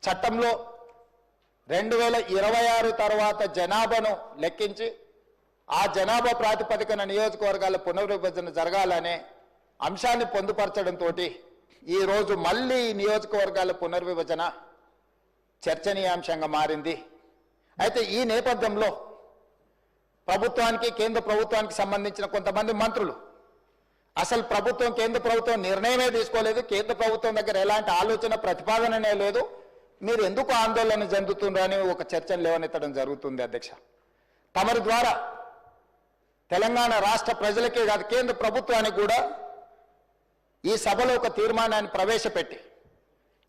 చట్టంలో 2026 తర్వాత జనాభాను లెక్కించి ఆ జనాభా ప్రాతిపదికన నియోజకవర్గాల పునర్విభజన జరగాలనే అంశాన్ని పొందుపరచడంతో ఈరోజు మళ్ళీ నియోజకవర్గాల పునర్విభజన చర్చనీయాంశంగా మారింది. అయితే ఈ నేపథ్యంలో ప్రభుత్వానికి కేంద్ర ప్రభుత్వానికి సంబంధించిన కొంతమంది మంత్రులు అసలు ప్రభుత్వం కేంద్ర ప్రభుత్వం నిర్ణయమే తీసుకోలేదు, కేంద్ర ప్రభుత్వం దగ్గర ఎలాంటి ఆలోచన ప్రతిపాదననే లేదు, మీరు ఎందుకు ఆందోళన చెందుతుండ్రు అని ఒక చర్చను లేవనెత్తడం జరుగుతుంది. అధ్యక్ష, తమరి ద్వారా తెలంగాణ రాష్ట్ర ప్రజలకే కాదు కేంద్ర ప్రభుత్వానికి కూడా ఈ సభలో ఒక తీర్మానాన్ని ప్రవేశపెట్టి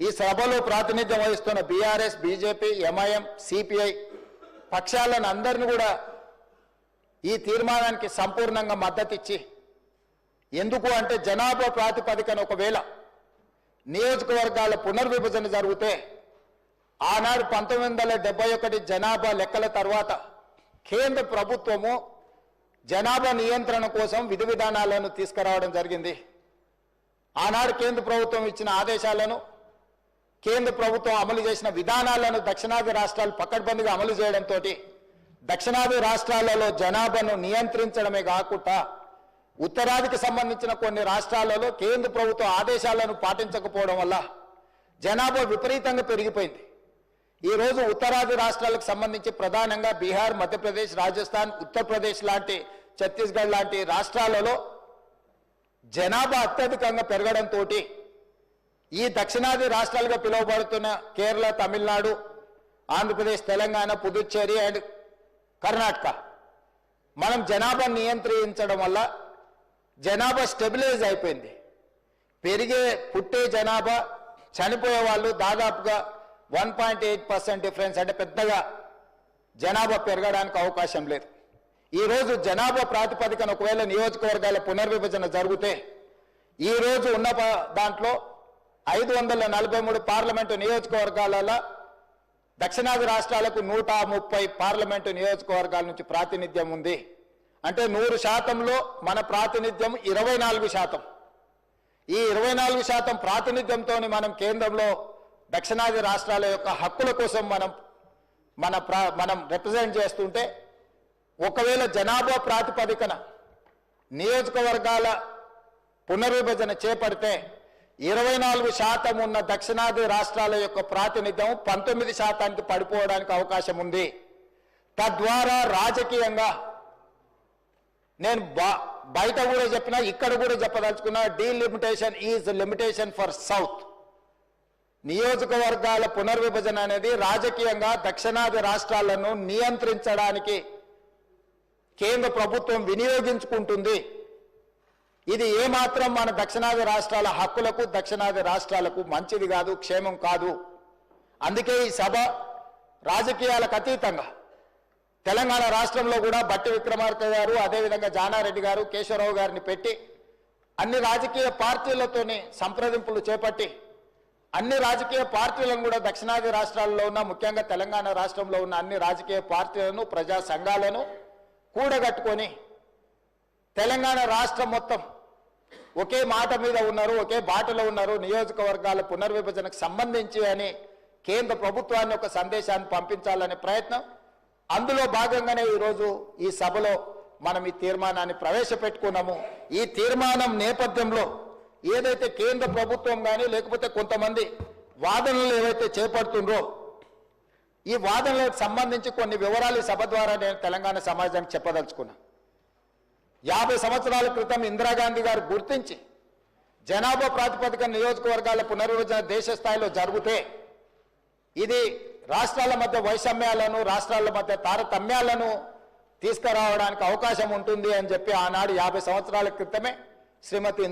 ఈ సభలో ప్రాతినిధ్యం వహిస్తున్న బీఆర్ఎస్, బీజేపీ, ఎంఐఎం, సిపిఐ పక్షాలను అందరినీ కూడా ఈ తీర్మానానికి సంపూర్ణంగా మద్దతు ఇచ్చి, ఎందుకు అంటే జనాభా ప్రాతిపదికన ఒకవేళ నియోజకవర్గాల పునర్విభజన జరిగితే ఆనాడు 1971 జనాభా లెక్కల తర్వాత కేంద్ర ప్రభుత్వము జనాభా నియంత్రణ కోసం విధి విధానాలను తీసుకురావడం జరిగింది. ఆనాడు కేంద్ర ప్రభుత్వం ఇచ్చిన ఆదేశాలను, కేంద్ర ప్రభుత్వం అమలు చేసిన విధానాలను దక్షిణాది రాష్ట్రాలు పకడ్బందీగా అమలు చేయడంతో దక్షిణాది రాష్ట్రాలలో జనాభాను నియంత్రించడమే కాకుండా ఉత్తరాదికి సంబంధించిన కొన్ని రాష్ట్రాలలో కేంద్ర ప్రభుత్వ ఆదేశాలను పాటించకపోవడం వల్ల జనాభా విపరీతంగా పెరిగిపోయింది. ఈరోజు ఉత్తరాది రాష్ట్రాలకు సంబంధించి ప్రధానంగా బీహార్, మధ్యప్రదేశ్, రాజస్థాన్, ఉత్తరప్రదేశ్ లాంటి, ఛత్తీస్గఢ్ లాంటి రాష్ట్రాలలో జనాభా అత్యధికంగా పెరగడంతో ఈ దక్షిణాది రాష్ట్రాలుగా పిలువబడుతున్న కేరళ, తమిళనాడు, ఆంధ్రప్రదేశ్, తెలంగాణ, పుదుచ్చేరి అండ్ కర్ణాటక మనం జనాభా నియంత్రించడం వల్ల జనాభా స్టెబిలైజ్ అయిపోయింది. పుట్టే జనాభా, చనిపోయే వాళ్ళు దాదాపుగా 1.8% డిఫరెన్స్, అంటే పెద్దగా జనాభా పెరగడానికి అవకాశం లేదు. ఈరోజు జనాభా ప్రాతిపదికన ఒకవేళ నియోజకవర్గాల పునర్విభజన జరిగితే ఈరోజు ఉన్న దాంట్లో 543 పార్లమెంటు నియోజకవర్గాలలో దక్షిణాది రాష్ట్రాలకు 130 పార్లమెంటు నియోజకవర్గాల నుంచి ప్రాతినిధ్యం ఉంది. అంటే 100%లో మన ప్రాతినిధ్యం 24%. ఈ 24% ప్రాతినిధ్యంతో మనం కేంద్రంలో దక్షిణాది రాష్ట్రాల యొక్క హక్కుల కోసం మనం రిప్రజెంట్ చేస్తుంటే, ఒకవేళ జనాభా ప్రాతిపదికన నియోజకవర్గాల పునర్విభజన చేపడితే 24% ఉన్న దక్షిణాది రాష్ట్రాల యొక్క ప్రాతినిధ్యం 19%కి పడిపోవడానికి అవకాశం ఉంది. తద్వారా రాజకీయంగా నేను బయట కూడా చెప్పినా, ఇక్కడ కూడా చెప్పదలుచుకున్నా, delimitation is limitation for south. నియోజకవర్గాల పునర్విభజన అనేది రాజకీయంగా దక్షిణాది రాష్ట్రాలను నియంత్రించడానికి కేంద్ర ప్రభుత్వం వినియోగించుకుంటుంది. ఇది ఏమాత్రం మన దక్షిణాది రాష్ట్రాల హక్కులకు, దక్షిణాది రాష్ట్రాలకు మంచిది కాదు, క్షేమం కాదు. అందుకే ఈ సభ రాజకీయాలకు అతీతంగా తెలంగాణ రాష్ట్రంలో కూడా బట్టి విక్రమార్క గారు, అదేవిధంగా జానారెడ్డి గారు, కేశవరావు గారిని పెట్టి అన్ని రాజకీయ పార్టీలతోని సంప్రదింపులు చేపట్టి అన్ని రాజకీయ పార్టీలను కూడా దక్షిణాది రాష్ట్రాల్లో ఉన్న, ముఖ్యంగా తెలంగాణ రాష్ట్రంలో ఉన్న అన్ని రాజకీయ పార్టీలను, ప్రజా సంఘాలను కూడగట్టుకొని తెలంగాణ రాష్ట్రం మొత్తం ఒకే మాట మీద ఉన్నారు, ఒకే బాటలో ఉన్నారు నియోజకవర్గాల పునర్విభజనకు సంబంధించి అని కేంద్ర ప్రభుత్వాన్ని ఒక సందేశాన్ని పంపించాలనే ప్రయత్నం. అందులో భాగంగానే ఈరోజు ఈ సభలో మనం ఈ తీర్మానాన్ని ప్రవేశపెట్టుకున్నాము. ఈ తీర్మానం నేపథ్యంలో ఏదైతే కేంద్ర ప్రభుత్వం కానీ లేకపోతే కొంతమంది వాదనలు ఏవైతే చేపడుతుండ్రో, ఈ వాదనలకు సంబంధించి కొన్ని వివరాలు ఈ సభ ద్వారా నేను తెలంగాణ సమాజానికి చెప్పదలుచుకున్నా. 50 సంవత్సరాల క్రితం ఇందిరాగాంధీ గారు గుర్తించి జనాభా ప్రాతిపదిక నియోజకవర్గాల పునర్విభజన దేశ స్థాయిలో జరిగితే ఇది రాష్ట్రాల మధ్య వైషమ్యాలను, రాష్ట్రాల మధ్య తారతమ్యాలను తీసుకురావడానికి అవకాశం ఉంటుంది అని చెప్పి ఆనాడు 50 సంవత్సరాల క్రితమే శ్రీమతి